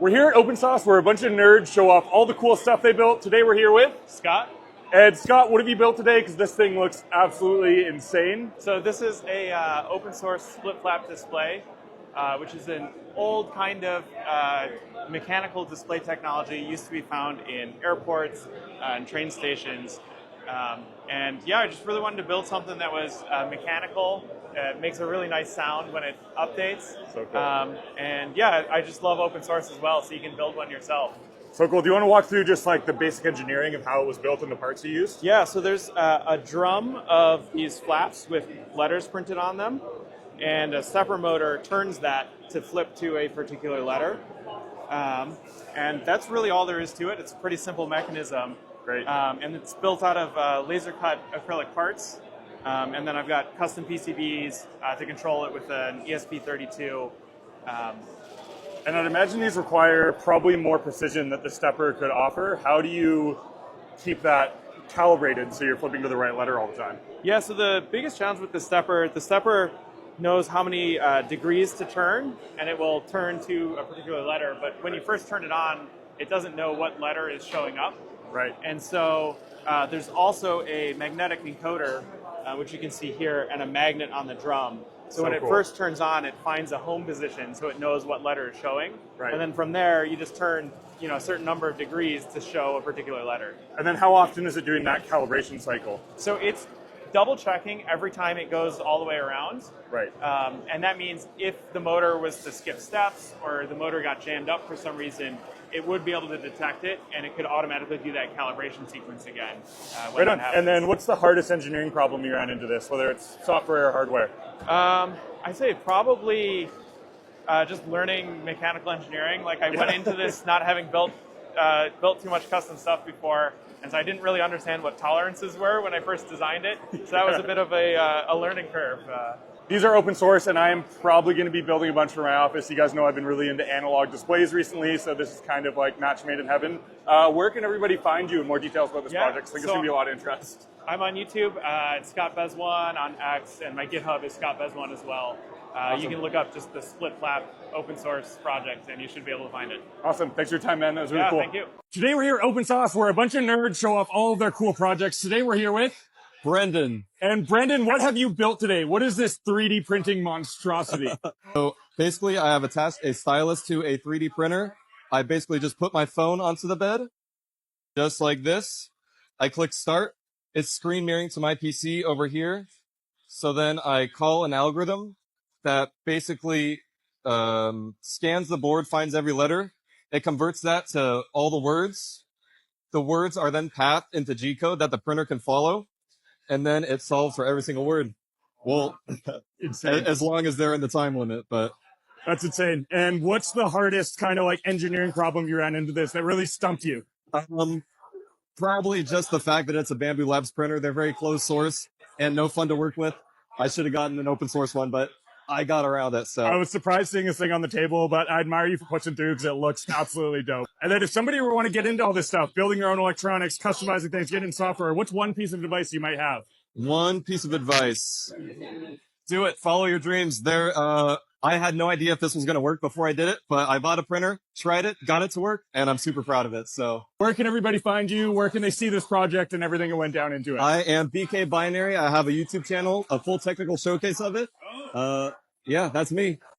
We're here at Open Sauce where a bunch of nerds show off all the cool stuff they built. Today we're here with Scott. And Scott, what have you built today? Because this thing looks absolutely insane. So this is a open source split flap display, which is an old kind of mechanical display technology. Used to be found in airports and train stations. And yeah, I just really wanted to build something that was mechanical. It makes a really nice sound when it updates. So cool. And yeah, I just love open source as well, so you can build one yourself. So cool. Do you want to walk through just like the basic engineering of how it was built and the parts you used? Yeah, so there's a drum of these flaps with letters printed on them, and a stepper motor turns that to flip to a particular letter. And that's really all there is to it. It's a pretty simple mechanism. Great. And it's built out of laser cut acrylic parts. And then I've got custom PCBs to control it with an ESP32. And I'd imagine these require probably more precision that the stepper could offer. How do you keep that calibrated so you're flipping to the right letter all the time? Yeah, so the biggest challenge with the stepper knows how many degrees to turn, and it will turn to a particular letter. But when you first turn it on, it doesn't know what letter is showing up. Right. And so there's also a magnetic encoder, which you can see here, and a magnet on the drum. So when it cool. first turns on, it finds a home position, so it knows what letter is showing. Right. And then from there, you just turn a certain number of degrees to show a particular letter. And then how often is it doing that calibration cycle? So it's double checking every time it goes all the way around. Right. And that means if the motor was to skip steps or the motor got jammed up for some reason, it would be able to detect it, and it could automatically do that calibration sequence again. Right on. And then what's the hardest engineering problem you ran into this, whether it's software or hardware? I'd say probably just learning mechanical engineering. Like I went into this not having built too much custom stuff before, and so I didn't really understand what tolerances were when I first designed it. So that was a bit of a learning curve. These are open source, and I am probably going to be building a bunch for my office. You guys know I've been really into analog displays recently, so this is kind of like match made in heaven. Where can everybody find you and more details about this project? I think it's going to be a lot of interest. I'm on YouTube. It's Scott Bez1 on X, and my GitHub is Scott Bez1 as well. Awesome. You can look up just the split flap open source project, and you should be able to find it. Awesome. Thanks for your time, man. That was really cool. Thank you. Today we're here at Open Sauce where a bunch of nerds show off all of their cool projects. Today we're here with Brendan. And Brendan, what have you built today? What is this 3D printing monstrosity? So basically I have attached a stylus to a 3D printer. I basically just put my phone onto the bed, just like this. I click start. It's screen mirroring to my PC over here. So then I call an algorithm that basically scans the board, finds every letter. It converts that to all the words. The words are then pathed into G-code that the printer can follow. And then it solves for every single word. Well, as long as they're in the time limit, but. That's insane. And what's the hardest kind of like engineering problem you ran into this that really stumped you? Probably just the fact that it's a Bamboo Labs printer. They're very closed source and no fun to work with. I should have gotten an open source one, but I got around it. So I was surprised seeing this thing on the table, but I admire you for pushing through because it looks absolutely dope. And then if somebody were want to get into all this stuff, building your own electronics, customizing things, getting software, what's one piece of advice you might have? One piece of advice. Do it. Follow your dreams. I had no idea if this was going to work before I did it, but I bought a printer, tried it, got it to work, and I'm super proud of it. So where can everybody find you? Where can they see this project and everything that went down into it? I am BK Binary. I have a YouTube channel, a full technical showcase of it. Yeah, that's me.